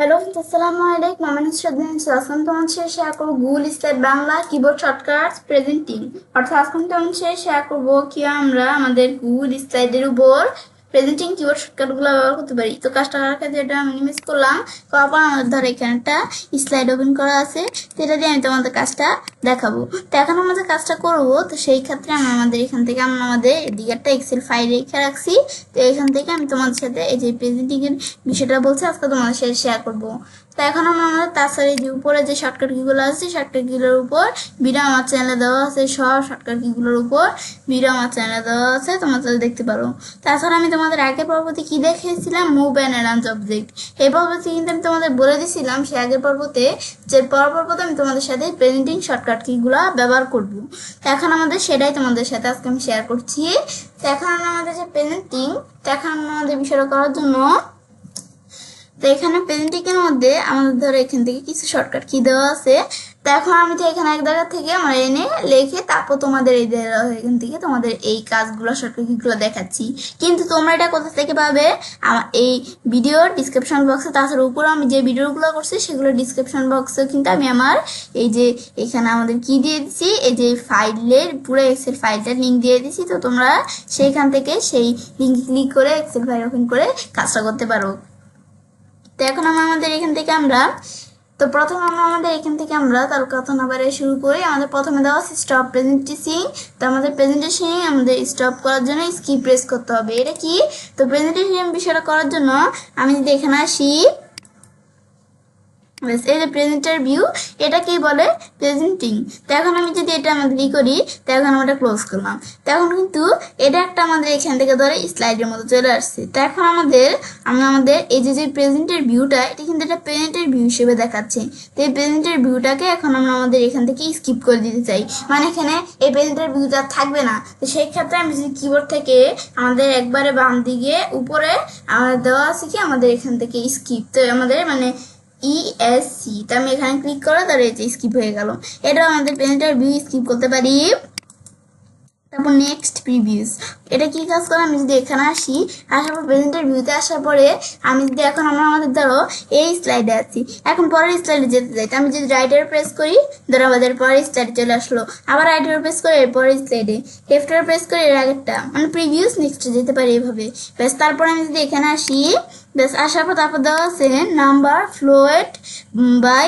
Hello, আসসালামু আলাইকুম। আমার নাম শ্রদ্ধা। আজকে তোমার সাথে শেয়ার করবো Google slide Bangla keyboard shortcut presenting. অর্থাৎ আজকে তোমার সাথে শেয়ার করবো কি আমরা আমাদের গুগল স্লাইডের উপর প্রেজেন্টিং কিবোর্ড শর্টকাট গুলো ব্যবহার করতে পারি। তো কাজটা করার ক্ষেত্রে এটা মিনিমাইজ করলাম, করার পর আমাদের ধরো এখানে একটা স্লাইড ওপেন করা আছে, তো এটা দিয়ে আমি তোমাদের কাজটা দেখাবো। তো এখন আমাদের কাজটা করবো, তো সেই ক্ষেত্রে আমি আমাদের এখান থেকে আমি আমাদের এদিকে একটা এক্সেল ফাইল রেখে রাখছি। তো এখান থেকে আমি তোমাদের সাথে এই যে প্রেজেন্টিং এর বিষয়টা বলছি আজকে তোমাদের সাথে শেয়ার করবো। তো এখন আমরা আমাদের তাছাড়া যে উপরে যে শর্টকাট কিগুলো আছে শর্টকাট কিগুলোর উপর ভিডিও আমার চ্যানেলে দেওয়া আছে, সব শর্টকাট কিগুলোর উপর ভিডিও আমার চ্যানেলে দেওয়া আছে, তোমরা তাহলে দেখতে পারো। তাছাড়া আমি তোমাদের আগের পর্বতে কি দেখিয়েছিলাম, মুভ অ্যান্ড অ্যারেঞ্জ অবজেক্ট। এই পর্বতে কিন্তু আমি তোমাদের বলে দিয়েছিলাম সে আগের পর্বতে যে পর্বতে আমি তোমাদের সাথে প্রেজেন্টিং শর্টকাট কিগুলো ব্যবহার করব। তো এখন আমাদের সেটাই তোমাদের সাথে আজকে আমি শেয়ার করছি। তো এখন আমাদের যে প্রেজেন্টিং, তো এখন আমাদের বিষয়টা করার জন্য তো এখানে প্রেজেন্টিং এর মধ্যে আমাদের ধরো এখান থেকে কিছু শর্টকাট কি দেওয়া আছে। তো এখন আমি তো এখানে এক জায়গা থেকে আমরা এনে লিখে তারপর তোমাদের এই এখান থেকে তোমাদের এই কাজগুলো শর্টকাট কিগুলো দেখাচ্ছি। কিন্তু তোমরা এটা কোথা থেকে পাবে, আমার এই ভিডিওর ডিসক্রিপশন বক্সে, তাছাড়া উপরে আমি যে ভিডিওগুলো করছি সেগুলো ডিসক্রিপশন বক্সে কিন্তু আমি আমার এই যে এখানে আমাদের কি দিয়ে দিচ্ছি, এই যে ফাইলের পুরো এক্সেল ফাইলটার লিঙ্ক দিয়ে দিচ্ছি। তো তোমরা সেইখান থেকে সেই লিঙ্ক ক্লিক করে এক্সেল ফাইল ওপেন করে কাজটা করতে পারো। তো এখন আমাদের এখান থেকে আমরা তার কথা না বাড়িয়ে শুরু করি। আমাদের প্রথমে দেওয়া আছে স্টপ প্রেজেন্টেশন। তো আমাদের প্রেজেন্টেশন আমাদের স্টপ করার জন্য স্কিপ প্রেস করতে হবে। এটা কি, তো প্রেজেন্টেশন বিষয়টা করার জন্য আমি যদি এখানে আসি, এই যে প্রেজেন্টার ভিউ, এটাকেই বলে প্রেজেন্টিং। তো এখন আমি যদি এটা আমাদের করি, তো এখন আমরা ক্লোজ করলাম। তো এখন কিন্তু এটা একটা আমাদের এখান থেকে ধরে স্লাইডের মতো চলে আসছে। তো এখন আমাদের এই যে প্রেজেন্টের ভিউটা, এটা কিন্তু একটা প্রেজেন্টের ভিউ হিসেবে দেখাচ্ছে। তো এই প্রেজেন্টের ভিউটাকে এখন আমরা আমাদের এখান থেকে স্কিপ করে দিতে চাই, মানে এখানে এই প্রেজেন্টের ভিউটা থাকবে না। তো সেই ক্ষেত্রে আমি যদি কিবোর্ড থেকে আমাদের একবারে বাম দিকে উপরে আমাদের দেওয়া আছে কি আমাদের এখান থেকে স্কিপ, তো আমাদের মানে ESC, তো আমি এখানে ক্লিক করে তাহলে এই যে স্কিপ হয়ে গেল। এটা আমাদের প্রেজেন্টার ভিউ স্কিপ করতে পারি। তারপর নেক্সট প্রিভিউস, এটা কি কাজ করে, আমি যদি এখানে আসি, আসার পর প্রেজেন্টার ভিউতে আসার পরে আমি যদি এখন আমাদের ধরো এই স্লাইডে আছি, এখন পরের স্লাইডে যেতে চাই, তো আমি যদি রাইটার প্রেস করি, ধরো আমাদের পরের স্লাইডে চলে আসলো। আবার রাইটার প্রেস করে এর পরের স্লাইডে, লেফটার প্রেস করে এর আগেরটা, মানে প্রিভিউস নেক্সটে যেতে পারি এভাবে। ব্যাস তারপর আমি যদি এখানে আসি, ব্যাস আসার পর তারপর দেওয়া আছে number float by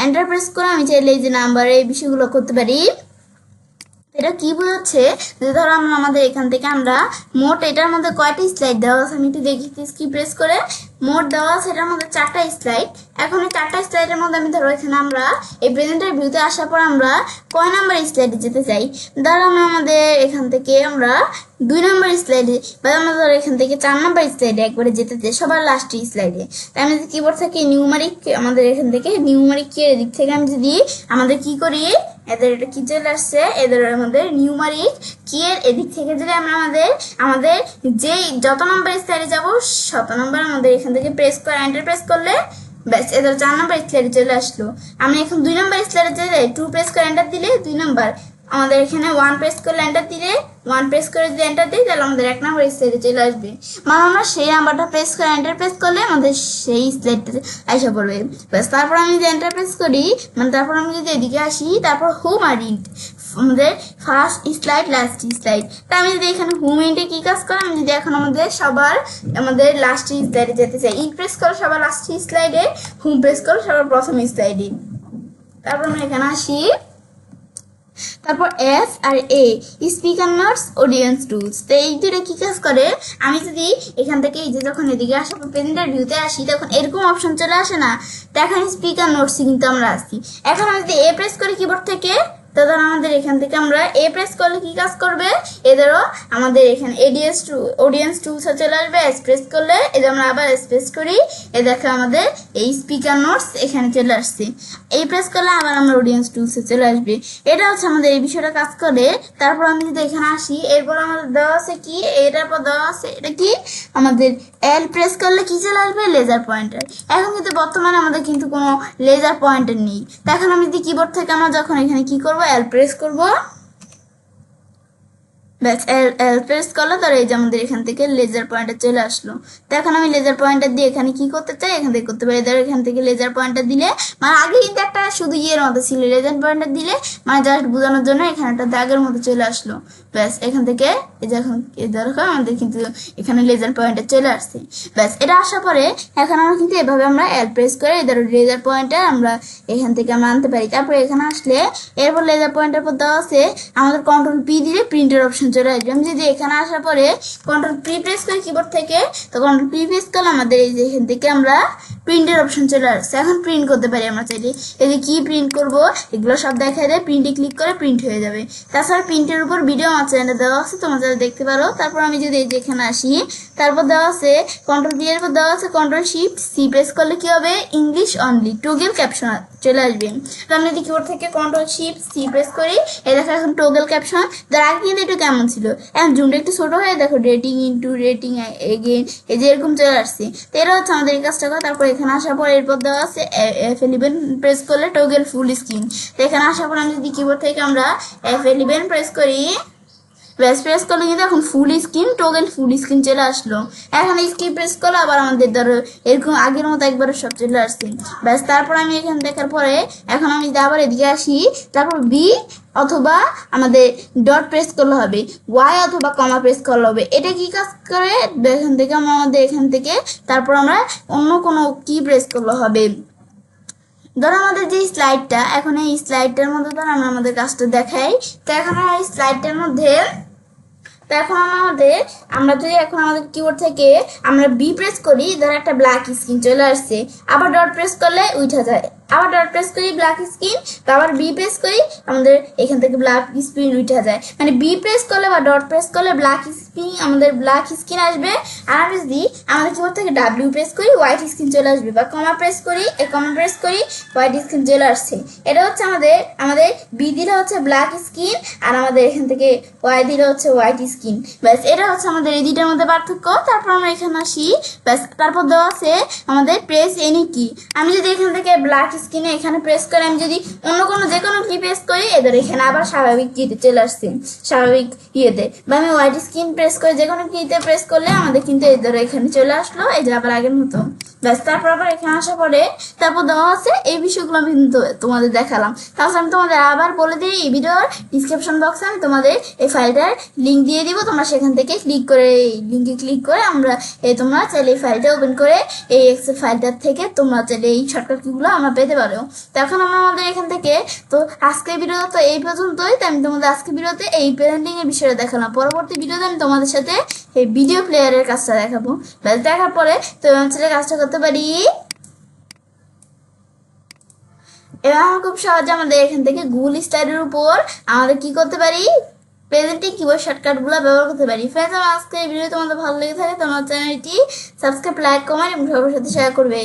enter press করে আমি চাইলে এই যে নাম্বার এই বিষয়গুলো করতে পারি। এটা কি বোঝাচ্ছে, যে ধরো আমাদের এখান থেকে আমরা মোট এটার মধ্যে কয়টা স্লাইড দেওয়া আছে আমি একটু দেখি, কি প্রেস করে মোট দেওয়া আছে এটার মধ্যে 4টা স্লাইড। এখন এই 4টা স্লাইডের মধ্যে আমি ধরো এখানে আমরা এই প্রেজেন্টার ভিউতে আসার পর আমরা কয় নাম্বার স্লাইডে যেতে চাই, ধরো আমাদের এখান থেকে আমরা 2 নম্বর স্লাইডে, বা আমরা ধরো এখান থেকে 4 নম্বর স্লাইডে একবারে যেতে চাই, সবার লাস্ট স্লাইডে। তাই আমি যদি কিবোর্ড থেকে নিউমারিক, আমাদের এখান থেকে নিউমারিক কি এর দিক থেকে আমি যদি আমাদের কি করি, এদের এটা কি চলে আসছে, এদের আমাদের নিউমারিক কি এর এদিক থেকে যদি আমরা আমাদের যেই যত নম্বর স্লাইডে যাবো শত নম্বর আমাদের এখান থেকে প্রেস করে এন্টার প্রেস করলে ব্যাস এদের 4 নম্বর স্লাইডে চলে আসলো। আমি এখন 2 নম্বর স্লাইডে চলে যাই, 2 প্রেস করে এন্টার দিলে 2 নম্বর, আমাদের এখানে 1 প্রেস করলে এন্টার দিলে 1 প্রেস করে যদি এন্টার দিই তাহলে আমাদের 1 নম্বর স্লাইডে চলে আসবে। মানে আমরা সেই নাম্বারটা প্রেস করে এন্টার প্রেস করলে আমাদের সেই স্লাইডটাতে আসা পড়বে। ব্যাস তারপর আমি যদি এন্টার প্রেস করি, মানে তারপর আমি যদি এদিকে আসি, তারপর হোম আর ইন্ট, আমাদের ফার্স্ট স্লাইড লাস্ট স্লাইড। তা আমি যদি এখানে হোম ইন্টে কি কাজ করে, আমি যদি এখন আমাদের লাস্ট স্লাইডে যেতে চাই, ইন্ট প্রেস করো সবার লাস্ট স্লাইডে, হোম প্রেস করো সবার প্রথম স্লাইডে। তারপর আমি এখানে আসি, তারপর এস আর এ স্পিকার নোটস অডিয়েন্স টুলস। তো এই দুটো কি কাজ করে, আমি যদি এখান থেকে এই যে যখন এদিকে আসার পর প্রেজেন্টার ভিউতে আসি তখন এরকম অপশন চলে আসে না, তো এখন স্পিকার নোটস কিন্তু আমরা আসছি। এখন আমি যদি এ প্রেস করি কিবোর্ড থেকে, তো ধরো আমাদের এখান থেকে আমরা এ প্রেস করলে কি কাজ করবে, এদেরও আমাদের এখানে অডিয়েন্স টুলস চলে আসবে। এস প্রেস করলে এদের আমরা আবার প্রেস করি, এ দেখো আমাদের এই স্পিকার নোটস এখানে চলে আসছে। এই প্রেস করলে আবার আমরা অডিয়েন্স টুলসে চলে আসবে। এটা হচ্ছে আমাদের এই বিষয়টা কাজ করে। তারপর আমি যদি এখানে আসি, এরপর আমাদের দেওয়া আছে কি, এটার পর দেওয়া আছে এটা কি আমাদের এল প্রেস করলে কি চলে আসবে, লেজার পয়েন্টার। এখন কিন্তু বর্তমানে আমাদের কিন্তু কোনো লেজার পয়েন্টার নেই। তো এখন আমি যদি কিবোর্ড থেকে আমরা যখন এখানে কি করবো, এল প্রেস করবো, ব্যাস এল প্রেস করলে তার এই যে আমাদের এখান থেকে লেজার পয়েন্টার চলে আসলো। তো এখন আমি লেজার পয়েন্টার দিয়ে এখানে কি করতে চাই, এখান থেকে করতে পারি। ধরো এখান থেকে লেজার পয়েন্টার দিলে মানে আগে কিন্তু একটা শুধু ইয়ের মতো ছিল, লেজার পয়েন্টার দিলে মানে জাস্ট বোঝানোর জন্য এখানে একটা দাগের মতো চলে আসলো। ব্যাস এখান থেকে এই যে এখন দেখো আমাদের কিন্তু এখানে লেজার পয়েন্টার চলে আসছে। ব্যাস এটা আসার পরে এখন আমরা কিন্তু এভাবে আমরা এল প্রেস করে ধরো লেজার পয়েন্টার আমরা এখান থেকে আমরা আনতে পারি। তারপরে এখানে আসলে এরপর লেজার পয়েন্টার পর দেওয়া আছে আমাদের কন্ট্রোল পি দিলে প্রিন্টের অপশন চলে আসবে। আমি যদি এখানে আসার পরে কন্ট্রোল পি প্রেস করি কিবোর্ড থেকে, তো কন্ট্রোল পি প্রেস করলে আমাদের এই যে এখান থেকে আমরা প্রিন্টের অপশন চলে আসছে। এখন প্রিন্ট করতে পারি আমরা চাইলে, এই যে কি প্রিন্ট করব এগুলো সব দেখা যায়, প্রিন্টে ক্লিক করে প্রিন্ট হয়ে যাবে। তাছাড়া প্রিন্টের উপর ভিডিও আমার চ্যানেলে দেওয়া আছে, তোমরা যারা দেখতে পারো। তারপর আমি যদি এই যে এখানে আসি, তারপর দেওয়া আছে কন্ট্রোল পি এর পর দেওয়া আছে কন্ট্রোল শিফট সি প্রেস করলে কি হবে, ইংলিশ অনলি টোগেল ক্যাপশন চলে আসবে। তো আমি যদি কিবোর্ড থেকে কন্ট্রোল শিফট সি প্রেস করি, এই দেখো এখন টোগেল ক্যাপশন। তার আগে কিন্তু একটু কেমন ছিল, এখন জুমটা একটু ছোট হয়ে দেখো রেটিং ইন্টু রেটিং এগেন এই যে এরকম চলে আসছে। তো এটা হচ্ছে আমাদের এই কাজটা করা। তারপর এখানে আসার পর এরপর দেওয়া আছে F11 প্রেস করলে টোগেল ফুল স্ক্রিন। তো এখানে আসার পর আমি যদি কিবোর্ড থেকে আমরা F11 প্রেস করি, ব্যাস প্রেস করলে কিন্তু এখন ফুল স্ক্রিন টোগেল ফুল স্ক্রিন চলে আসলো। এখন স্ক্রিন প্রেস করলে আবার আমাদের ধরো এরকম আগের মতো একবারে সব চলে আসছে। ব্যাস তারপর আমি এখানে দেখার পরে এখন আমি যদি আবার এদিকে আসি, তারপর বি অথবা আমাদের ডট প্রেস করলে হবে, ওয়াই অথবা কমা প্রেস করলে হবে। এটা কি কাজ করে এখান থেকে আমাদের এখান থেকে তারপর আমরা অন্য কোনো কি প্রেস করলে হবে। ধরো আমাদের যে স্লাইডটা, এখন এই স্লাইডটার মধ্যে ধরো আমরা আমাদের কাজটা দেখাই। তো এখন এই স্লাইডটার মধ্যে তো এখন আমাদের আমরা যদি এখন আমাদের কিবোর্ড থেকে আমরা বি প্রেস করি, ধরো একটা ব্ল্যাক স্ক্রিন চলে আসছে। আবার ডট প্রেস করলে উঠা যায়, আবার ডট প্রেস করি ব্ল্যাক স্ক্রিন, তো আবার বি প্রেস করি আমাদের এখান থেকে ব্ল্যাক স্ক্রিন উঠা যায়। মানে বি প্রেস করলে বা ডট প্রেস করলে ব্ল্যাক স্ক্রিন আমাদের ব্ল্যাক স্ক্রিন আসবে। আর আমি যদি আমাদের কিবোর্ড থেকে ডাব্লিউ প্রেস করি হোয়াইট স্ক্রিন চলে আসবে, বা কমা প্রেস করি কমা প্রেস করি হোয়াইট স্ক্রিন চলে আসছে। এটা হচ্ছে আমাদের বি দিলে হচ্ছে ব্ল্যাক স্ক্রিন, আর আমাদের এখান থেকে ওয়াই দিলে হচ্ছে হোয়াইট স্ক্রিন। ব্যাস এটা হচ্ছে আমাদের এই দুইটার মধ্যে পার্থক্য। তারপর আমরা এখানে আসি, ব্যাস তারপর দেওয়া আছে আমাদের প্রেস এনি কি। আমি যদি এখান থেকে ব্ল্যাক স্ক্রিনে এখানে প্রেস করে আমি যদি অন্য কোনো যে কোনো কি প্রেস করি, এদের এখানে আবার স্বাভাবিক কিতে চলে আসছে, স্বাভাবিক ইয়েতে। বা আমি হোয়াইট স্ক্রিন প্রেস করে যে কোনো কিতে প্রেস করলে আমাদের কিন্তু এদের এখানে চলে আসলো, এই যে আবার আগের মতো। ব্যাস তারপর আবার এখানে আসার পরে তারপর দেওয়া আছে এই বিষয়গুলো আমি কিন্তু তোমাদের দেখালাম। তাহলে আমি তোমাদের আবার বলে দিই, এই ভিডিওর ডিসক্রিপশন বক্সে আমি তোমাদের এই ফাইলটার লিঙ্ক দিয়ে দিব। তোমরা সেখান থেকে ক্লিক করে এই লিঙ্কে ক্লিক করে আমরা তোমরা চাইলে এই ফাইলটা ওপেন করে এই এক্সেল ফাইলটার থেকে তোমরা চাইলে এই শর্টকাট কিগুলো আমরা পেতে পারো। তো এখন আমরা আমাদের এখান থেকে তো আজকের ভিডিও তো এই পর্যন্তই। তো আমি তোমাদের আজকের ভিডিওতে এই প্যারেন্টিং এর বিষয়ে দেখালাম। পরবর্তী ভিডিওতে আমি তোমাদের সাথে এই ভিডিও প্লেয়ারের কাজটা দেখাবো। ব্যাস দেখার পরে তো ছেলে কাজটা করতে পারি। এবার আমরা খুব সহজে আমাদের এখান থেকে গুগল স্টাইলের উপর আমাদের কি করতে পারি, প্রেজেন্টিং কিবোর্ড শর্টকাটগুলো ব্যবহার করতে পারি। ফ্রেন্ডস, আমার আজকে এই ভিডিও তোমাদের ভালো লেগে থাকে তোমার চ্যানেলটি সাবস্ক্রাইব, লাইক, কমেন্ট এবং সবার সাথে শেয়ার করবে।